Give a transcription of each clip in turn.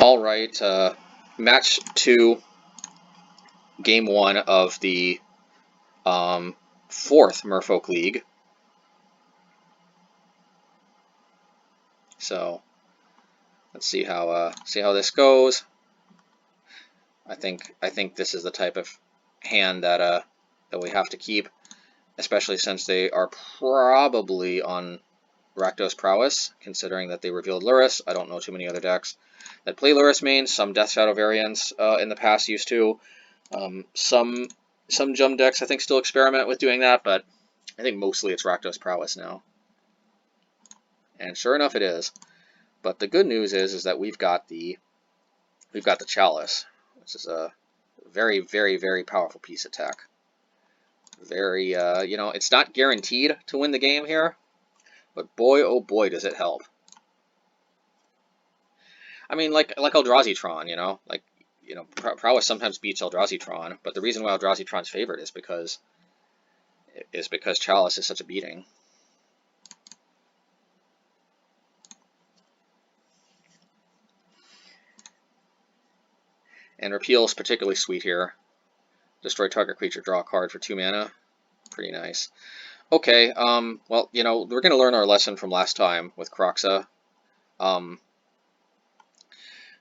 Alright, match 2, game 1 of the 4th Merfolk League. So let's see how this goes. I think this is the type of hand that that we have to keep, especially since they are probably on Rakdos Prowess, considering that they revealed Luris. I don't know too many other decks that play Luris mains. Some Death Shadow variants in the past used to. Some Jum decks I think still experiment with doing that, but I think mostly it's Rakdos Prowess now. And sure enough, it is. But the good news is that we've got the Chalice, which is a very, very, very powerful piece of tech. Very, you know, it's not guaranteed to win the game here, but boy, oh boy, does it help. I mean, like Eldrazi-Tron, you know, Prowess sometimes beats Eldrazi-Tron, but the reason why Eldrazi-Tron's favored is because Chalice is such a beating. And Repeal is particularly sweet here. Destroy target creature, draw a card for 2 mana. Pretty nice. Okay, well, you know, we're going to learn our lesson from last time with Kroxa.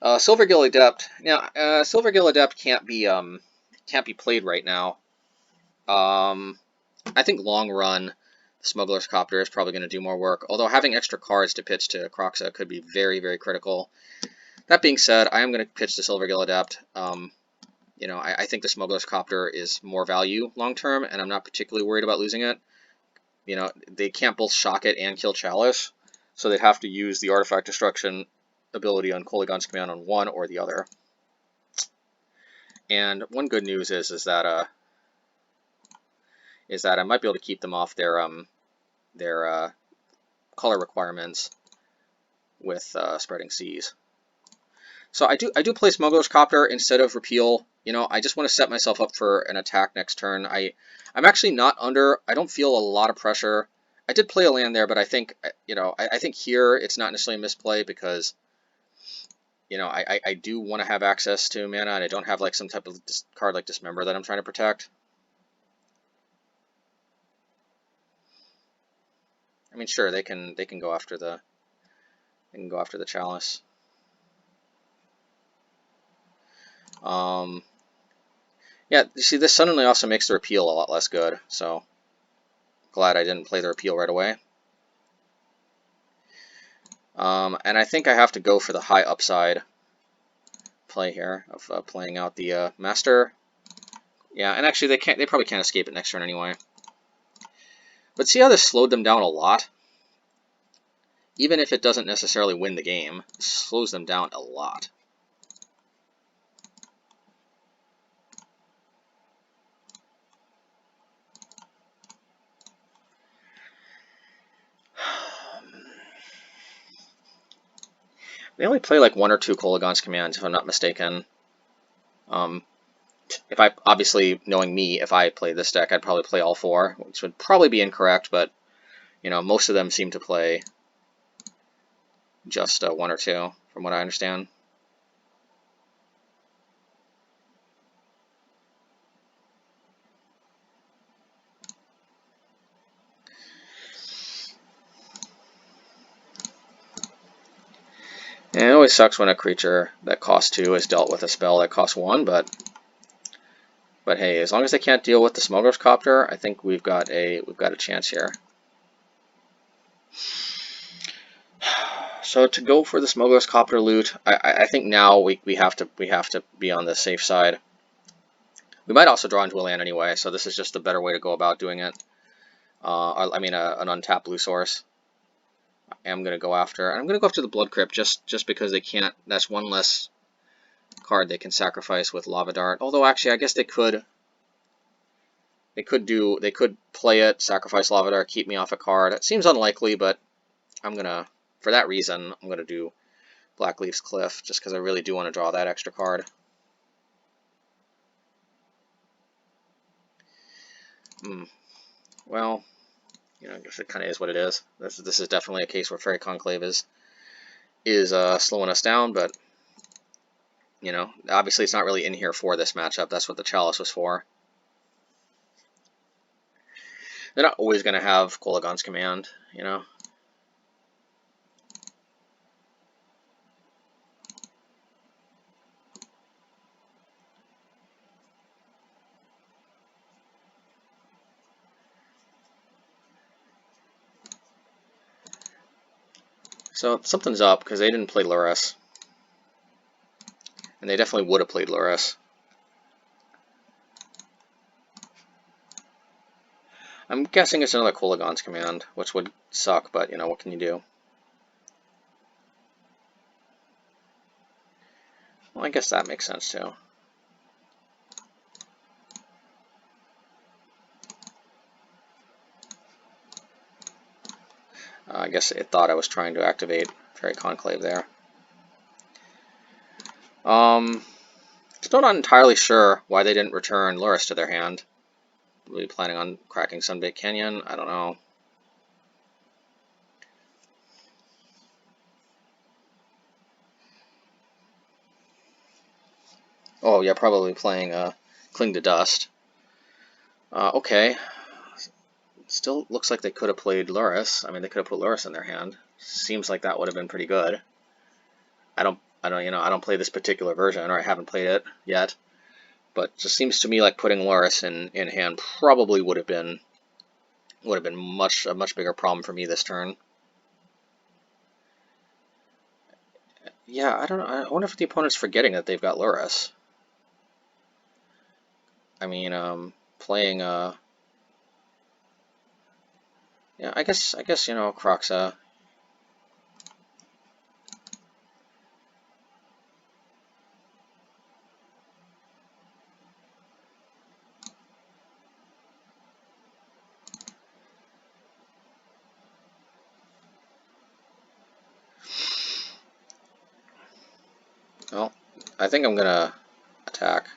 Silvergill Adept. Now, Silvergill Adept can't be played right now. I think long run, Smuggler's Copter is probably going to do more work. Although having extra cards to pitch to Kroxa could be very, very critical. That being said, I am going to pitch the Silvergill Adept. You know, I think the Smuggler's Copter is more value long term, and I'm not particularly worried about losing it. You know, they can't both shock it and kill Chalice, so they'd have to use the Artifact Destruction ability on Kolaghan's Command on one or the other. And one good news is that I might be able to keep them off their color requirements with Spreading Seas. So I do play Smuggler's Copter instead of Repeal. You know, I just want to set myself up for an attack next turn. I'm actually not under. I don't feel a lot of pressure. I did play a land there, but I think, you know, I think here it's not necessarily a misplay because, you know, I do want to have access to mana, and I don't have like some type of card like Dismember that I'm trying to protect. I mean, sure, they can go after the Chalice. Yeah, you see, this suddenly also makes the Repeal a lot less good, so glad I didn't play the Repeal right away. And I think I have to go for the high upside play here of playing out the Master. Yeah, and actually they probably can't escape it next turn anyway. But see how this slowed them down a lot? Even if it doesn't necessarily win the game, it slows them down a lot. They only play like 1 or 2 Kolaghan's Commands, if I'm not mistaken. If I, obviously, knowing me, if I play this deck, I'd probably play all 4, which would probably be incorrect, but, you know, most of them seem to play just 1 or 2, from what I understand. And it always sucks when a creature that costs 2 is dealt with a spell that costs 1, but hey, as long as they can't deal with the Smuggler's Copter, I think we've got a chance here. So to go for the Smuggler's Copter loot, I think now we have to be on the safe side. We might also draw into a land anyway, so this is just a better way to go about doing it. I mean, an untapped blue source. I'm going to go after. I'm going to go after the Blood Crypt just because they can't. That's one less card they can sacrifice with Lava Dart. Although actually, I guess they could. They could play it, sacrifice Lava Dart, keep me off a card. It seems unlikely, but I'm gonna. For that reason, I'm gonna do Blackleaf's Cliff just because I really do want to draw that extra card. Well, you know, I guess it kind of is what it is. This is definitely a case where Fairy Conclave is slowing us down, but You know, obviously it's not really in here for this matchup. That's what the Chalice was for. They're not always going to have Kolaghan's Command, you know. So something's up because they didn't play Lurrus. And they definitely would have played Lurrus. I'm guessing it's another Kolaghan's Command, which would suck, but you know, what can you do? Well, I guess that makes sense too. I guess it thought I was trying to activate Fairy Conclave there. Still not entirely sure why they didn't return Lurrus to their hand. Were we planning on cracking Sunbaked Canyon? I don't know. Oh yeah, probably playing Cling to Dust. Okay. Still looks like they could have played Lurrus. I mean, they could have put Lurrus in their hand. Seems like that would have been pretty good. I don't, you know, I don't play this particular version, or I haven't played it yet. But it just seems to me like putting Lurrus in hand probably would have been a much bigger problem for me this turn. Yeah, I don't know. I wonder if the opponent's forgetting that they've got Lurrus. I mean, playing yeah, I guess you know, Croxa. Well, I think I'm gonna attack.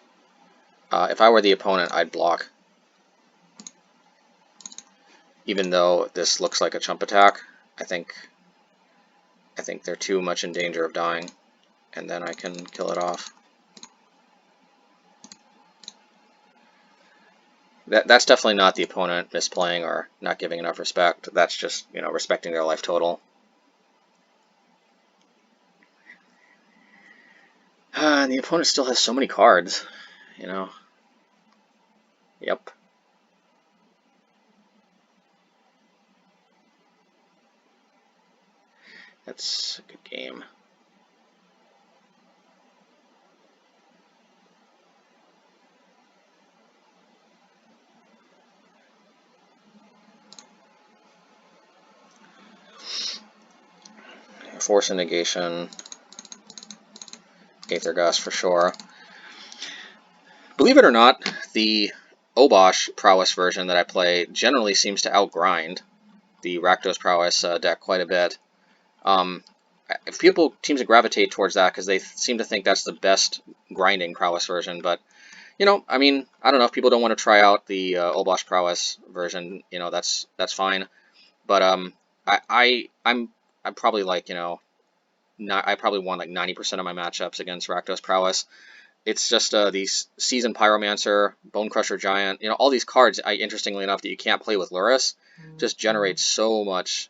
If I were the opponent, I'd block. Even though this looks like a chump attack, I think they're too much in danger of dying, and then I can kill it off. That's definitely not the opponent misplaying or not giving enough respect. That's just, you know, respecting their life total. And the opponent still has so many cards, you know. Yep. That's a good game. Force and negation. Aether Gust for sure. Believe it or not, the Obosh Prowess version that I play generally seems to outgrind the Rakdos Prowess deck quite a bit. If people seem to gravitate towards that because they seem to think that's the best grinding Prowess version, but you know, I mean, I don't know if people don't want to try out the Obosh Prowess version, you know, that's fine. But I'm probably like, you know, I probably won like 90% of my matchups against Rakdos Prowess. It's just these Seasoned Pyromancer, Bone Crusher Giant, you know, all these cards, interestingly enough, that you can't play with Lurrus, just generate so much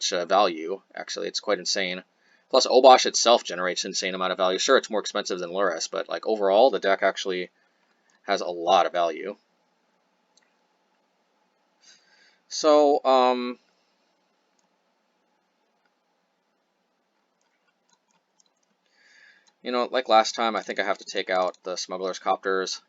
value. Actually, it's quite insane. Plus, Obosh itself generates an insane amount of value. Sure, it's more expensive than Lurrus, but like overall, the deck actually has a lot of value. So, you know, like last time, I think I have to take out the Smuggler's Copters.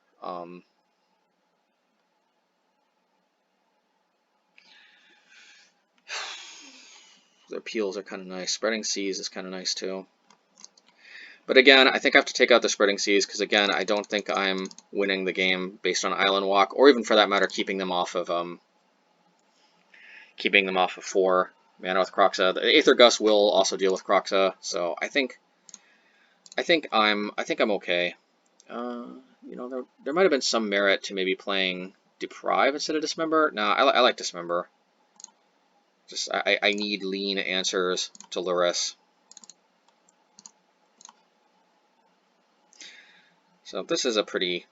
Their peels are kind of nice. Spreading Seas is kind of nice too. But again, I think I have to take out the Spreading Seas because again, I don't think I'm winning the game based on Island Walk, or even for that matter, keeping them off of 4 mana with Croxa. The Aether Gust will also deal with Croxa, so I think I'm okay. You know, there might have been some merit to maybe playing Deprive instead of Dismember. No, I like Dismember. Just I need lean answers to Lurrus. So this is a pretty,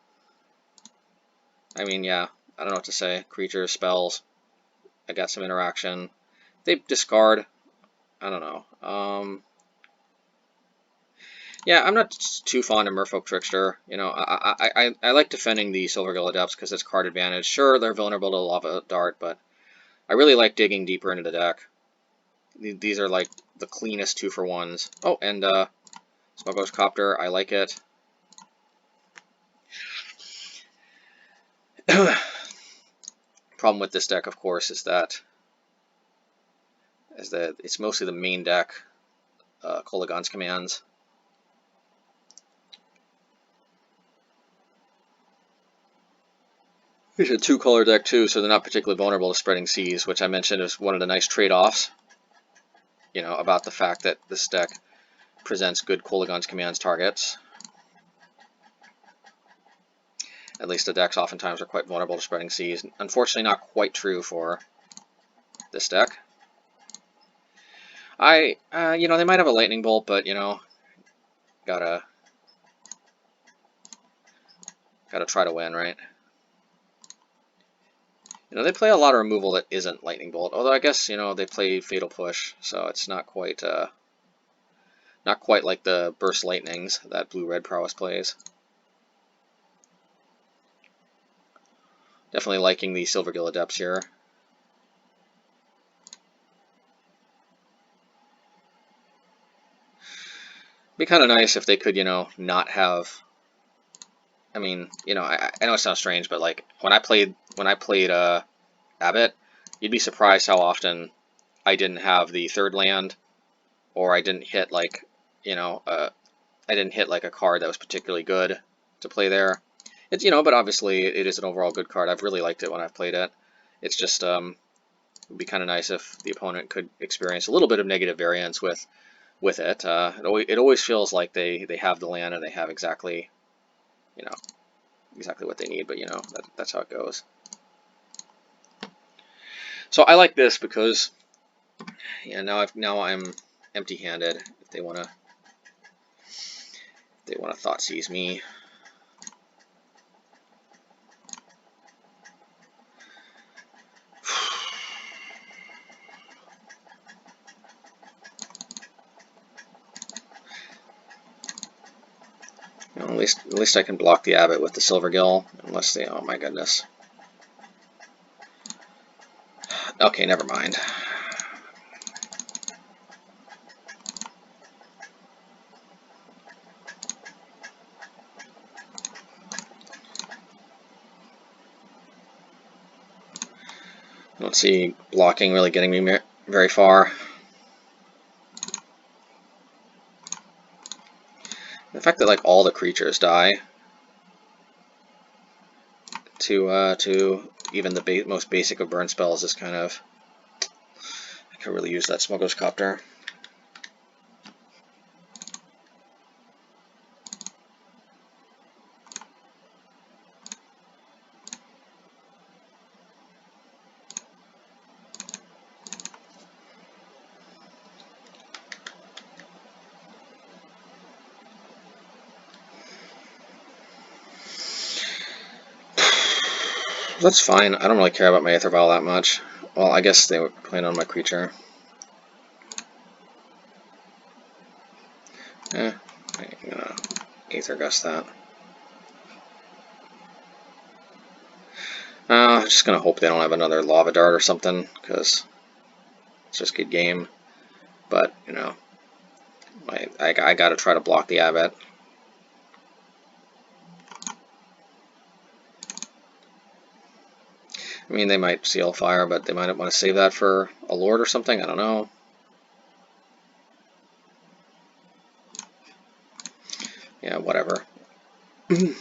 I mean, yeah, I don't know what to say. Creatures, spells, I got some interaction. They discard, I don't know. Yeah, I'm not too fond of Merfolk Trickster. You know, I like defending the Silvergill Adepts because it's card advantage. Sure, they're vulnerable to Lava Dart, but I really like digging deeper into the deck. These are like the cleanest 2-for-1s. Oh, and Smuggler's Copter, I like it. Problem with this deck, of course, is that it's mostly the main deck, Kolaghan's Commands. It's a 2-color deck too, so they're not particularly vulnerable to Spreading Seas, which I mentioned is one of the nice trade-offs, you know, about the fact that this deck presents good Kolaghan's Commands targets. At least the decks oftentimes are quite vulnerable to Spreading Seas. Unfortunately, not quite true for this deck. You know, they might have a Lightning Bolt, but, you know, gotta try to win, right? You know, they play a lot of removal that isn't Lightning Bolt, although I guess, you know, they play Fatal Push, so it's not quite like the Burst Lightnings that Blue-Red Prowess plays. Definitely liking the Silvergill Adepts here. Be kind of nice if they could, you know, not have. I mean, you know, I know it sounds strange, but like when I played Abbott, you'd be surprised how often I didn't have the third land, or I didn't hit like, you know, I didn't hit like a card that was particularly good to play there. It's, you know, but obviously it is an overall good card. I've really liked it when I've played it. It's just it would be kind of nice if the opponent could experience a little bit of negative variance with it. It always feels like they have the land and they have exactly, you know, exactly what they need. But you know, that's how it goes. So I like this because, yeah, now I'm empty-handed. If they wanna Thoughtseize me. You know, at least I can block the Abbot with the Silvergill, unless they. Oh my goodness. Okay, never mind. I don't see blocking really getting me very far. The fact that like all the creatures die to even the most basic of burn spells is kind of. I could really use that Smuggler's Copter. That's fine. I don't really care about my Aether Vial that much. Well, I guess they were playing on my creature. I'm gonna Aether Gust that. I'm just gonna hope they don't have another Lava Dart or something, because it's just good game. But, you know, I gotta try to block the Abbot. I mean, they might Seal Fire, but they might want to save that for a Lord or something. I don't know. Yeah, whatever. So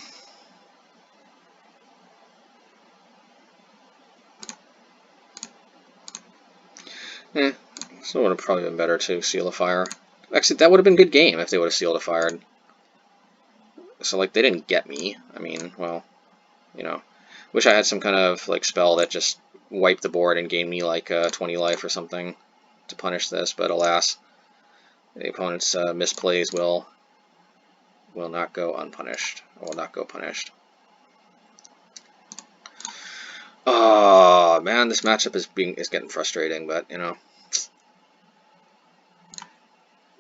it would have probably been better to Seal a Fire. Actually, that would have been a good game if they would have Sealed a Fire. So, like, they didn't get me. I mean, well, you know. Wish I had some kind of, like, spell that just wiped the board and gained me, like, 20 life or something to punish this, but alas, the opponent's misplays will will not go unpunished. Will not go punished. Oh man, this matchup is getting frustrating, but you know.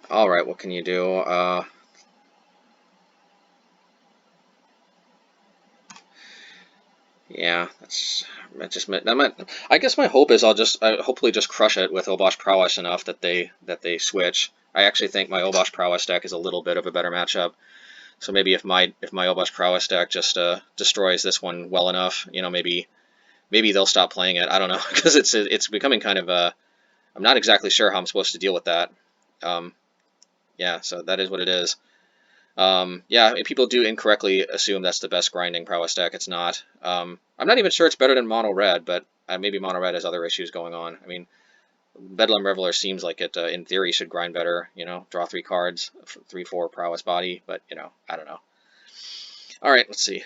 All right, what can you do? Yeah, that might. I guess my hope is I'll just hopefully just crush it with Obosh Prowess enough that they switch. I actually think my Obosh Prowess deck is a little bit of a better matchup. So maybe if my Obosh Prowess deck just destroys this one well enough, you know, maybe they'll stop playing it. I don't know, because it's becoming kind of I'm not exactly sure how I'm supposed to deal with that. Yeah, so that is what it is. Yeah, people do incorrectly assume that's the best grinding Prowess deck. It's not. I'm not even sure it's better than Mono Red, but maybe Mono Red has other issues going on. I mean, Bedlam Reveler seems like it, in theory, should grind better. You know, draw 3 cards, 3/4 Prowess body, but you know, I don't know. All right, let's see.